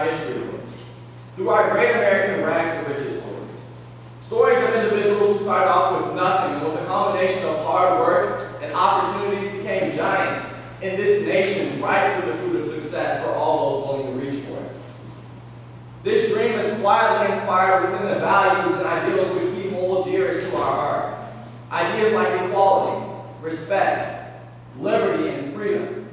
our history books, through our great American rags to riches stories. Stories of individuals who started off with nothing and with a combination of hard work and opportunities became giants in this nation ripe with the fruit of success for all those willing to reach for it. This dream is quietly inspired within the values and ideals which we hold dearest to our heart. Ideas like equality, respect, liberty, and freedom.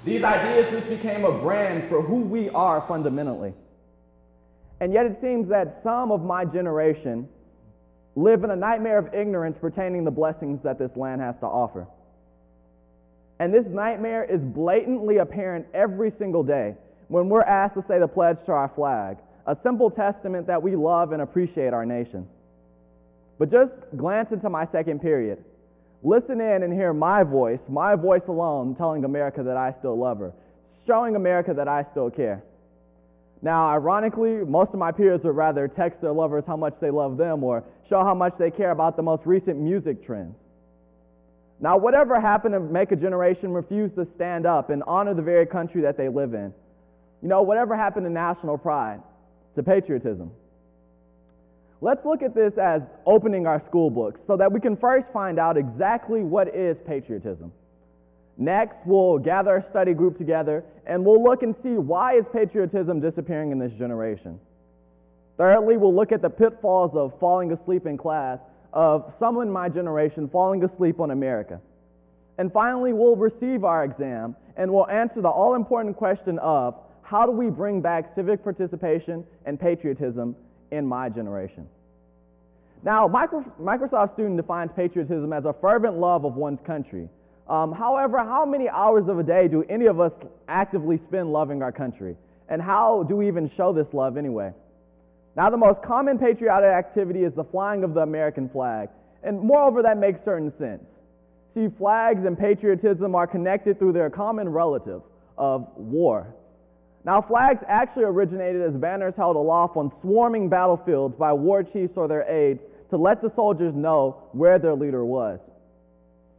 These ideas which became a brand for who we are fundamentally. And yet it seems that some of my generation live in a nightmare of ignorance pertaining to the blessings that this land has to offer. And this nightmare is blatantly apparent every single day when we're asked to say the pledge to our flag, a simple testament that we love and appreciate our nation. But just glance into my second period. Listen in and hear my voice alone, telling America that I still love her, showing America that I still care. Now, ironically, most of my peers would rather text their lovers how much they love them or show how much they care about the most recent music trends. Now, whatever happened to make a generation refuse to stand up and honor the very country that they live in? You know, whatever happened to national pride, to patriotism? Let's look at this as opening our school books so that we can first find out exactly what is patriotism. Next, we'll gather our study group together and we'll look and see why is patriotism disappearing in this generation. Thirdly, we'll look at the pitfalls of falling asleep in class, of some in my generation falling asleep on America. And finally, we'll receive our exam and we'll answer the all-important question of how do we bring back civic participation and patriotism in my generation. Now, Microsoft Student defines patriotism as a fervent love of one's country. However, how many hours of a day do any of us actively spend loving our country? And how do we even show this love anyway? Now, the most common patriotic activity is the flying of the American flag. And moreover, that makes certain sense. See, flags and patriotism are connected through their common relative of war. Now, flags actually originated as banners held aloft on swarming battlefields by war chiefs or their aides to let the soldiers know where their leader was.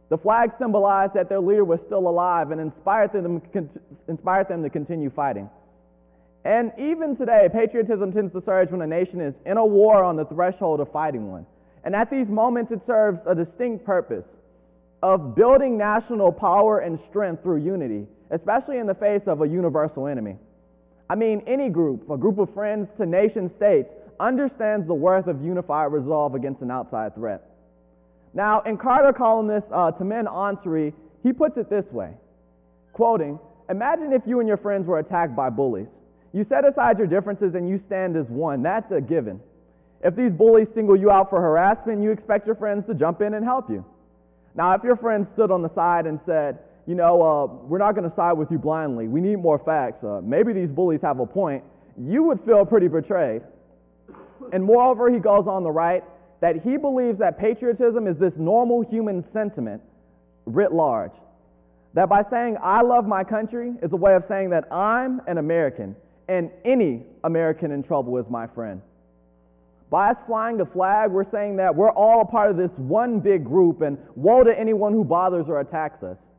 The flag symbolized that their leader was still alive and inspired them to continue fighting. And even today, patriotism tends to surge when a nation is in a war on the threshold of fighting one. And at these moments, it serves a distinct purpose of building national power and strength through unity, especially in the face of a universal enemy. I mean, any group, a group of friends to nation states, understands the worth of unified resolve against an outside threat. Now, in Carter columnist Tamin Ansari, he puts it this way, quoting, "Imagine if you and your friends were attacked by bullies. You set aside your differences and you stand as one. That's a given. If these bullies single you out for harassment, you expect your friends to jump in and help you. Now, if your friends stood on the side and said, you know, we're not going to side with you blindly. We need more facts. Maybe these bullies have a point. You would feel pretty betrayed." And moreover, he goes on to write that he believes that patriotism is this normal human sentiment writ large. That by saying, "I love my country," is a way of saying that I'm an American, and any American in trouble is my friend. By us flying the flag, we're saying that we're all a part of this one big group, and woe to anyone who bothers or attacks us.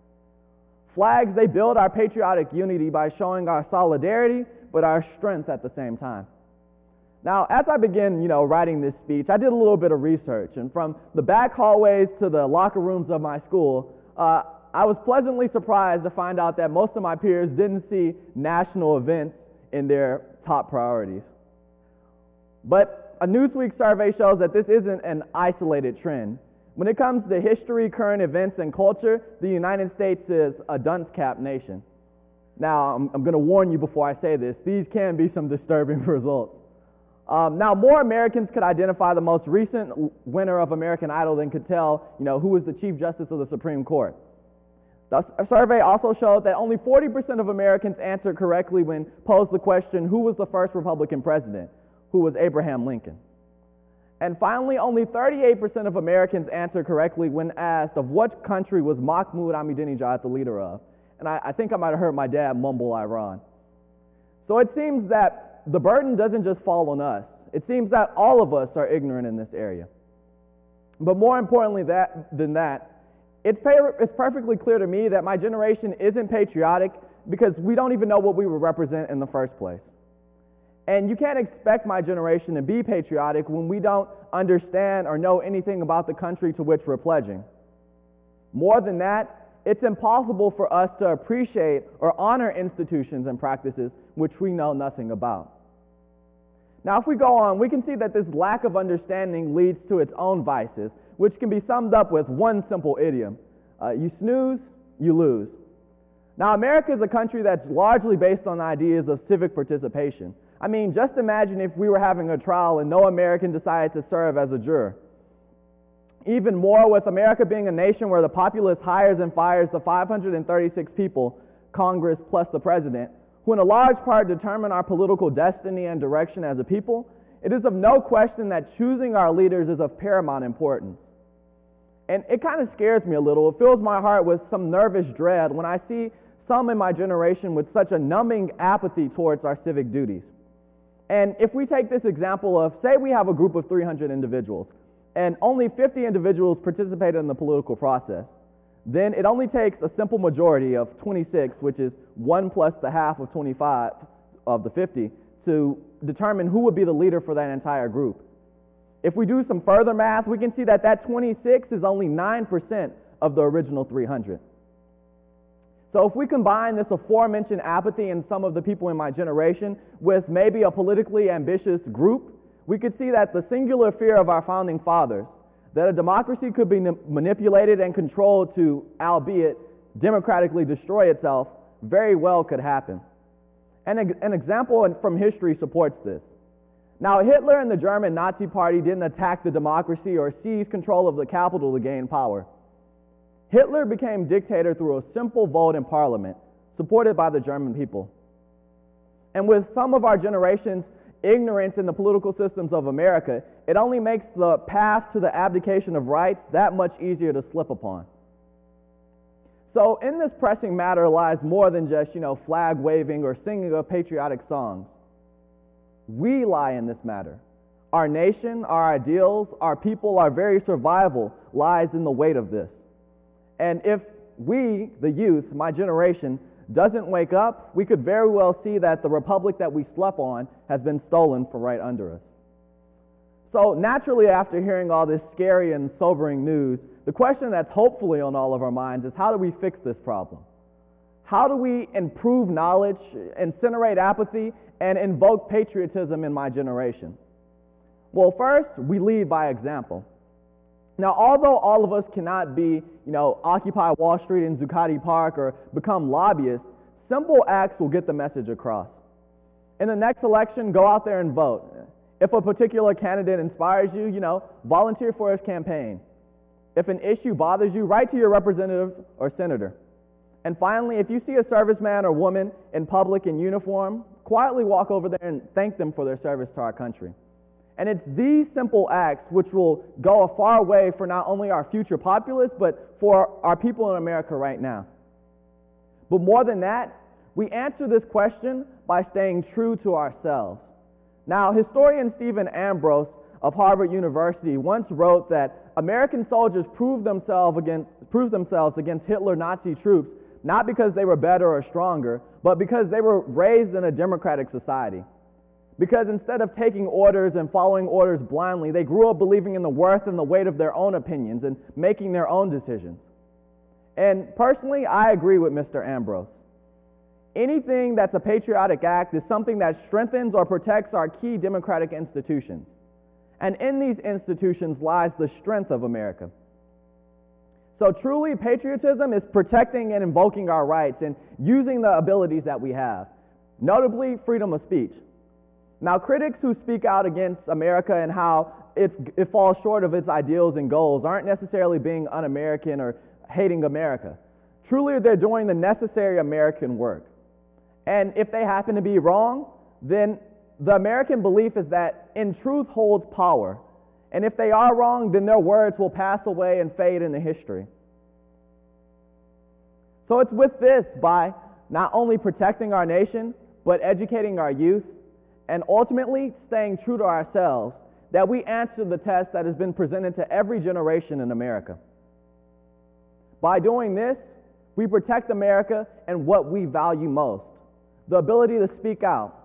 Flags, they build our patriotic unity by showing our solidarity, but our strength at the same time. Now, as I began, writing this speech, I did a little bit of research, and from the back hallways to the locker rooms of my school, I was pleasantly surprised to find out that most of my peers didn't see national events in their top priorities. But a Newsweek survey shows that this isn't an isolated trend. When it comes to history, current events, and culture, the United States is a dunce-cap nation. Now, I'm going to warn you before I say this, these can be some disturbing results. Now, more Americans could identify the most recent winner of American Idol than could tell, who was the Chief Justice of the Supreme Court. The survey also showed that only 40% of Americans answered correctly when posed the question, who was the first Republican president? Who was Abraham Lincoln? And finally, only 38% of Americans answered correctly when asked of what country was Mahmoud Ahmadinejad the leader of. And I think I might have heard my dad mumble Iran. So it seems that the burden doesn't just fall on us. It seems that all of us are ignorant in this area. But more importantly than that, it's perfectly clear to me that my generation isn't patriotic because we don't even know what we would represent in the first place. And you can't expect my generation to be patriotic when we don't understand or know anything about the country to which we're pledging. More than that, it's impossible for us to appreciate or honor institutions and practices which we know nothing about. Now, if we go on, we can see that this lack of understanding leads to its own vices, which can be summed up with one simple idiom. You snooze, you lose. Now, America is a country that's largely based on ideas of civic participation. I mean, just imagine if we were having a trial and no American decided to serve as a juror. Even more, with America being a nation where the populace hires and fires the 536 people, Congress plus the president, who in a large part determine our political destiny and direction as a people, it is of no question that choosing our leaders is of paramount importance. And it kind of scares me a little. It fills my heart with some nervous dread when I see some in my generation with such a numbing apathy towards our civic duties. And if we take this example of, say we have a group of 300 individuals, and only 50 individuals participated in the political process, then it only takes a simple majority of 26, which is 1 plus the half of 25 of the 50, to determine who would be the leader for that entire group. If we do some further math, we can see that that 26 is only 9% of the original 300. So if we combine this aforementioned apathy in some of the people in my generation with maybe a politically ambitious group, we could see that the singular fear of our founding fathers, that a democracy could be manipulated and controlled to, albeit democratically destroy itself, very well could happen. And an example from history supports this. Now, Hitler and the German Nazi Party didn't attack the democracy or seize control of the capital to gain power. Hitler became dictator through a simple vote in parliament, supported by the German people. And with some of our generation's ignorance in the political systems of America, it only makes the path to the abdication of rights that much easier to slip upon. So in this pressing matter lies more than just, flag waving or singing of patriotic songs. We lie in this matter. Our nation, our ideals, our people, our very survival lies in the weight of this. And if we, the youth, my generation, doesn't wake up, we could very well see that the republic that we slept on has been stolen from right under us. So naturally, after hearing all this scary and sobering news, the question that's hopefully on all of our minds is, how do we fix this problem? How do we improve knowledge, incinerate apathy, and invoke patriotism in my generation? Well, first, we lead by example. Now, although all of us cannot be, Occupy Wall Street and Zuccotti Park or become lobbyists, simple acts will get the message across. In the next election, go out there and vote. If a particular candidate inspires you, volunteer for his campaign. If an issue bothers you, write to your representative or senator. And finally, if you see a serviceman or woman in public in uniform, quietly walk over there and thank them for their service to our country. And it's these simple acts which will go a far way for not only our future populace, but for our people in America right now. But more than that, we answer this question by staying true to ourselves. Now, historian Stephen Ambrose of Harvard University once wrote that American soldiers proved themselves against Hitler Nazi troops not because they were better or stronger, but because they were raised in a democratic society. Because instead of taking orders and following orders blindly, they grew up believing in the worth and the weight of their own opinions and making their own decisions. And personally, I agree with Mr. Ambrose. Anything that's a patriotic act is something that strengthens or protects our key democratic institutions. And in these institutions lies the strength of America. So truly, patriotism is protecting and invoking our rights and using the abilities that we have, notably freedom of speech. Now, critics who speak out against America and how it falls short of its ideals and goals aren't necessarily being un-American or hating America. Truly, they're doing the necessary American work. And if they happen to be wrong, then the American belief is that in truth holds power. And if they are wrong, then their words will pass away and fade into history. So it's with this, by not only protecting our nation, but educating our youth, and ultimately staying true to ourselves, that we answer the test that has been presented to every generation in America. By doing this, we protect America and what we value most: the ability to speak out,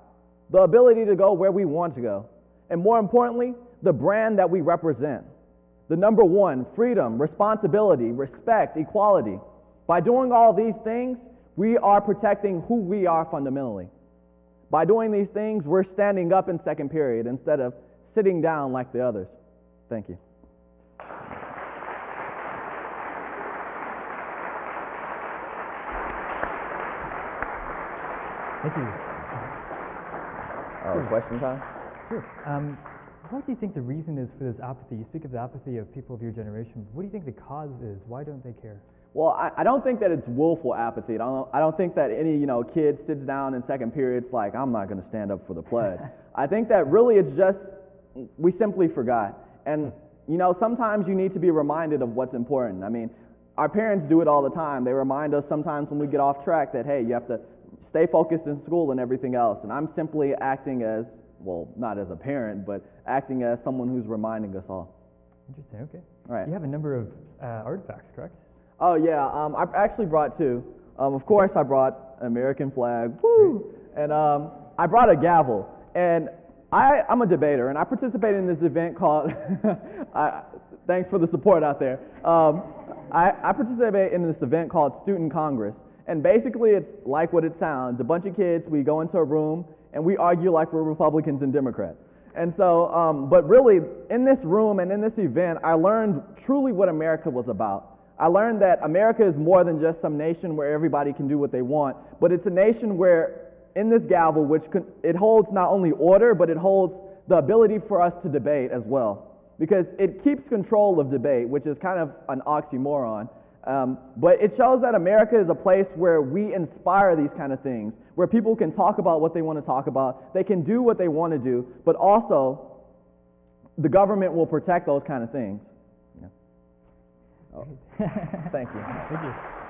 the ability to go where we want to go, and more importantly, the brand that we represent. The number one, freedom, responsibility, respect, equality. By doing all these things, we are protecting who we are fundamentally. By doing these things, we're standing up in second period instead of sitting down like the others. Thank you. Thank you. Question time? Sure. What do you think the reason is for this apathy? You speak of the apathy of people of your generation. What do you think the cause is? Why don't they care? Well, I don't think that it's willful apathy. I don't think that any kid sits down in second period, it's like, I'm not going to stand up for the pledge. I think that really it's just we simply forgot. And sometimes you need to be reminded of what's important. I mean, our parents do it all the time. They remind us sometimes when we get off track that, hey, you have to stay focused in school and everything else. And I'm simply acting as, well, not as a parent, but acting as someone who's reminding us all. Interesting, okay. All right. You have a number of artifacts, correct? Oh, yeah. I actually brought two. Of course, I brought an American flag, woo! And I brought a gavel. And I'm a debater, and I participated in this event called, thanks for the support out there. I participate in this event called Student Congress. And basically, it's like what it sounds. A bunch of kids, we go into a room, and we argue like we're Republicans and Democrats. And so, but really, in this room and in this event, I learned truly what America was about. I learned that America is more than just some nation where everybody can do what they want, but it's a nation where, in this gavel, it holds not only order, but it holds the ability for us to debate as well. Because it keeps control of debate, which is kind of an oxymoron. But it shows that America is a place where we inspire these kind of things, where people can talk about what they want to talk about, they can do what they want to do, but also the government will protect those kind of things. Yeah. Oh. Thank you. Thank you.